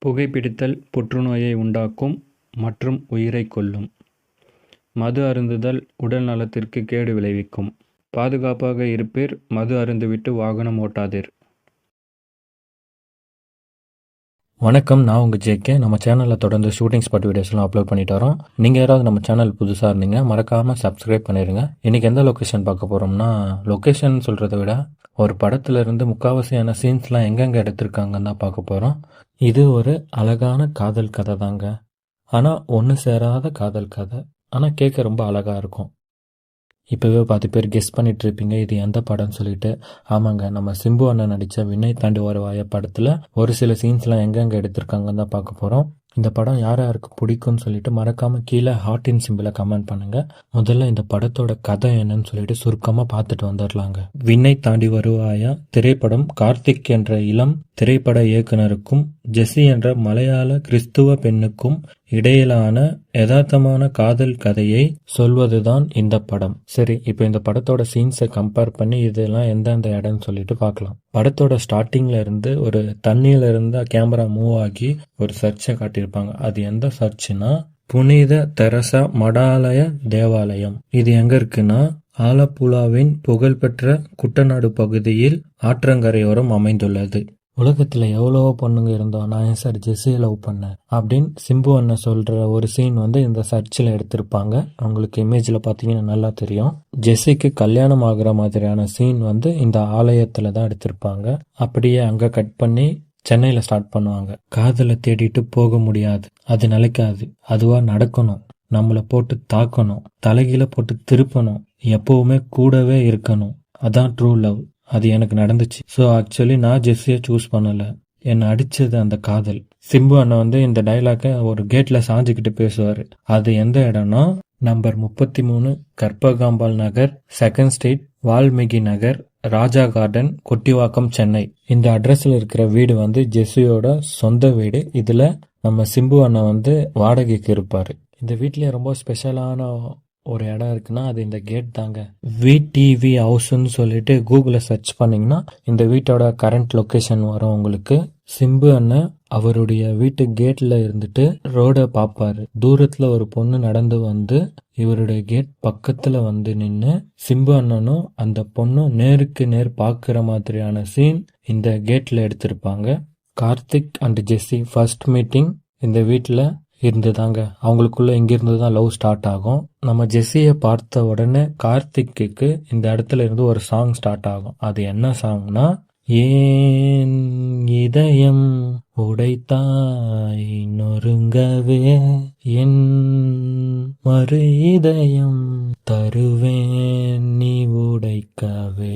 புகைப்பிடித்தல் புற்றுநோயை உண்டாக்கும் மற்றும் உயிரைக் கொல்லும். மது அருந்துதல் உடல் நலத்திற்கு கேடு விளைவிக்கும். பாதுகாப்பாக இருப்பீர். மது அருந்திவிட்டு வாகனம் ஓட்டாதீர். வணக்கம், நான் உங்கள் ஜேகே. நம்ம சேனலில் தொடர்ந்து ஷூட்டிங் ஸ்பாட் வீடியோஸ்லாம் அப்லோட் பண்ணிட்டு வரோம். நீங்கள் யாராவது நம்ம சேனல் புதுசாக இருந்தீங்க மறக்காமல் சப்ஸ்கிரைப் பண்ணிடுங்க. இன்றைக்கி எந்த லொக்கேஷன் பார்க்க போகிறோம்னா, லொக்கேஷன் சொல்கிறத விட ஒரு படத்துல இருந்து முக்கால்வாசியான சீன்ஸ்லாம் எங்கெங்கே எடுத்திருக்காங்கன்னு தான் பார்க்க போகிறோம். இது ஒரு அழகான காதல் கதை தாங்க. ஆனால் ஒன்று சேராத காதல் கதை. ஆனால் கேட்க ரொம்ப அழகாக இருக்கும். இப்போவே 10 பேர் கெஸ் பண்ணிட்டு இருப்பீங்க இது எந்த படம்னு சொல்லிட்டு. ஆமாங்க, நம்ம சிம்பு அண்ணன் நடித்த விண்ணை தாண்டி வருவாய படத்தில் ஒரு சில சீன்ஸ்லாம் எங்கெங்கே எடுத்திருக்காங்கன்னு தான் பார்க்க போகிறோம். இந்த படம் யார் யாருக்கு பிடிக்கும்னு சொல்லிட்டு மறக்காமல் கீழே ஹார்ட்டின் சிம்பிளை கமெண்ட் பண்ணுங்கள். முதல்ல இந்த படத்தோட கதை என்னன்னு சொல்லிட்டு சுருக்கமாக பார்த்துட்டு வந்துடலாங்க. விண்ணை தாண்டி வருவாயா திரைப்படம் கார்த்திக் என்ற இளம் திரைப்பட இயக்குனருக்கும் ஜெஸ்ஸி என்ற மலையாள கிறிஸ்துவ பெண்ணுக்கும் இடையிலான யதார்த்தமான காதல் கதையை சொல்வதுதான் இந்த படம். சரி, இப்போ இந்த படத்தோட சீன்ஸை கம்பேர் பண்ணி இதெல்லாம் எந்தெந்த இடம்னு சொல்லிட்டு பார்க்கலாம். படத்தோட ஸ்டார்டிங்ல இருந்து ஒரு தண்ணியில இருந்து கேமரா மூவ் ஆகி ஒரு சர்ச்சை காட்டியிருப்பாங்க. அது எந்த சர்ச்சுனா புனித தெரசா மடாலய தேவாலயம். இது எங்க இருக்குன்னா ஆலப்புழாவின் புகழ்பெற்ற குட்டநாடு பகுதியில் ஆற்றங்கரையோரம் அமைந்துள்ளது. உலகத்துல எவ்வளவோ பொண்ணுங்க இருந்தோம், நான் ஏன் சார் ஜெஸ்ஸியை லவ் பண்ணேன் அப்படின்னு சிம்பு அண்ணன் சொல்ற ஒரு சீன் இந்த சர்ச்சில் எடுத்திருப்பாங்க. அவங்களுக்கு இமேஜ்ல பாத்தீங்கன்னா நல்லா தெரியும். ஜெஸ்ஸிக்கு கல்யாணம் ஆகுற மாதிரியான சீன் இந்த ஆலயத்துல தான் எடுத்திருப்பாங்க. அப்படியே அங்க கட் பண்ணி சென்னையில ஸ்டார்ட் பண்ணுவாங்க. காதலை தேடிட்டு போக முடியாது, அது நிலைக்காது, அதுவா நடக்கணும், நம்மளை போட்டு தாக்கணும், தலைகீழ போட்டு திருப்பணும், எப்பவுமே கூடவே இருக்கணும், அதான் ட்ரூ லவ். அது எனக்கு நடந்துச்சு. ஸோ ஆக்சுவலி நான் ஜெஸ்ஸியை சூஸ் பண்ணல, என்னை அடிச்சது அந்த காதல். சிம்பு அண்ணன் இந்த டைலாக ஒரு கேட்ல சாஞ்சுக்கிட்டு பேசுவாரு. அது எந்த இடம்னா நம்பர் 33 கற்பகாம்பாள் நகர், 2nd ஸ்ட்ரீட், வால்மீகி நகர், ராஜா கார்டன், கொட்டிவாக்கம், சென்னை. இந்த அட்ரஸ்ல இருக்கிற வீடு ஜெஸ்ஸியோட சொந்த வீடு. இதுல நம்ம சிம்பு அண்ணன் வாடகைக்கு இருப்பாரு. இந்த வீட்லயே ரொம்ப ஸ்பெஷலான ஒரு இடம் இருக்குன்னா அது இந்த கேட் தாங்க. VTV ஹவுஸ்ன்னு சொல்லிட்டு கூகுள சர்ச் பண்ணீங்கன்னா இந்த வீட்டோட கரண்ட் லொகேஷன் வரும் உங்களுக்கு. சிம்பு அண்ணன் அவருடைய வீட்டு கேட்ல இருந்துட்டு ரோட பாப்பாரு. தூரத்துல ஒரு பொண்ணு நடந்து இவருடைய கேட் பக்கத்துல நின்னு சிம்பு அண்ணனும் அந்த பொண்ணும் நேருக்கு நேர் பாக்குற மாதிரியான சீன் இந்த கேட்ல எடுத்திருப்பாங்க. Karthik and Jessie first meeting இந்த வீட்டுல இருந்துதாங்க. அவங்களுக்குள்ள இங்கிருந்து தான் லவ் ஸ்டார்ட் ஆகும். நம்ம ஜெஸ்ஸியை பார்த்த உடனே கார்த்திக்கு இந்த இடத்துல இருந்து ஒரு சாங் ஸ்டார்ட் ஆகும். அது என்ன சாங்னா, ஏன் இதயம் உடைத்தாய் நொறுங்கவே, என் மறு இதயம் தருவேன் நீ உடைக்கவே.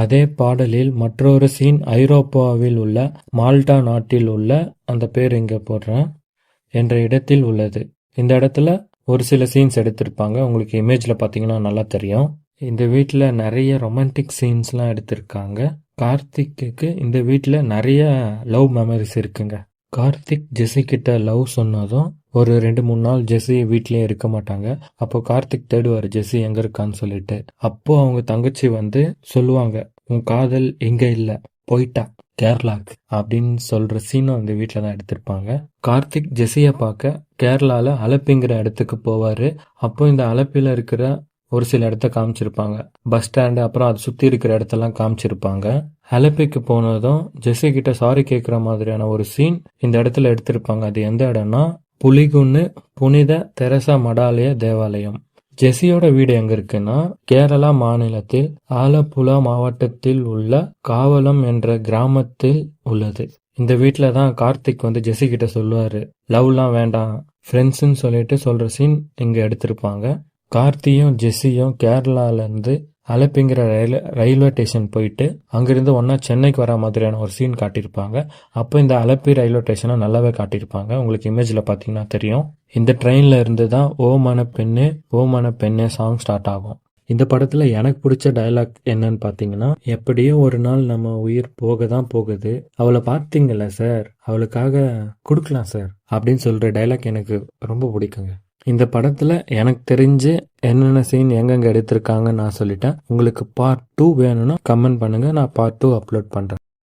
அதே பாடலில் மற்றொரு சீன் ஐரோப்பாவில் உள்ள மால்டா நாட்டில் உள்ள அந்த பேர் இங்க போடுறேன் என்ற இடத்தில் உள்ளது. இந்த இடத்துல ஒரு சில சீன்ஸ் எடுத்திருப்பாங்க. உங்களுக்கு இமேஜ்ல பாத்தீங்கன்னா நல்லா தெரியும். இந்த வீட்டுல நிறைய ரொமான்டிக் சீன்ஸ்லாம் எடுத்திருக்காங்க. கார்த்திக்கு இந்த வீட்டுல நிறைய லவ் மெமரிஸ் இருக்குங்க. கார்த்திக் ஜெஸ்ஸி கிட்ட லவ் சொன்னதும் ஒரு 2-3 நாள் ஜெஸ்ஸி வீட்லயே இருக்க மாட்டாங்க. அப்போ கார்த்திக் தேடுவாரு ஜெஸ்ஸி எங்க இருக்கான்னு சொல்லிட்டு. அப்போ அவங்க தங்கச்சி சொல்லுவாங்க, உன் காதல் இங்க இல்ல, போயிட்டா கேரளாக்கு அப்படின்னு சொல்ற சீனும் அந்த வீட்டுல தான் எடுத்திருப்பாங்க. கார்த்திக் ஜெஸ்ஸிய பார்க்க கேரளால அலப்பிங்கிற இடத்துக்கு போவாரு. அப்போ இந்த அலப்பில இருக்கிற ஒரு சில இடத்த காமிச்சிருப்பாங்க. பஸ் ஸ்டாண்டு, அப்புறம் அதை சுத்தி இருக்கிற இடத்தெல்லாம் காமிச்சிருப்பாங்க. அலப்பிக்கு போனதும் ஜெஸ்ஸி கிட்ட சாரி கேட்கிற மாதிரியான ஒரு சீன் இந்த இடத்துல எடுத்திருப்பாங்க. அது எந்த இடம்னா புலிகுன்னு புனித தெரசா மடாலய தேவாலயம். ஜெஸ்ஸியோட வீடு எங்க இருக்குன்னா கேரளா மாநிலத்தில் ஆலப்புழா மாவட்டத்தில் உள்ள காவலம் என்ற கிராமத்தில் உள்ளது. இந்த வீட்டுல தான் கார்த்திக் ஜெஸ்ஸி கிட்ட சொல்லுவாரு, லவ்லாம் வேண்டாம், ஃப்ரெண்ட்ஸ்ன்னு சொல்லிட்டு சொல்ற சீன் இங்க எடுத்திருப்பாங்க. கார்த்தியும் ஜெஸ்ஸியும் கேரளால இருந்து அலப்பிங்கிற ரயில்வே ஸ்டேஷன் போயிட்டு அங்கிருந்து ஒன்னா சென்னைக்கு வர மாதிரியான ஒரு சீன் காட்டியிருப்பாங்க. அப்போ இந்த அலப்பி ரயில்வே ஸ்டேஷனை நல்லாவே காட்டியிருப்பாங்க. உங்களுக்கு இமேஜ்ல பாத்தீங்கன்னா தெரியும். இந்த ட்ரெயின்ல இருந்து தான் ஓ மன பெண்ணே ஓ மன பெண்ணே சாங் ஸ்டார்ட் ஆகும். இந்த படத்துல எனக்கு பிடிச்ச டயலாக் என்னன்னு பாத்தீங்கன்னா, எப்படியோ ஒரு நாள் நம்ம உயிர் போக தான் போகுது, அவளை பார்த்தீங்கல்ல சார், அவளுக்காக கொடுக்கலாம் சார் அப்படின்னு சொல்ற டயலாக் எனக்கு ரொம்ப பிடிக்குங்க. இந்த படத்துல எனக்கு தெரிஞ்சு என்னென்ன சீன் எங்கெங்க எடுத்திருக்காங்கன்னு நான் சொல்லிட்டேன். உங்களுக்கு பார்ட் 2 வேணும்னா கமெண்ட் பண்ணுங்க, நான் பார்ட் 2 அப்லோட் பண்றேன்.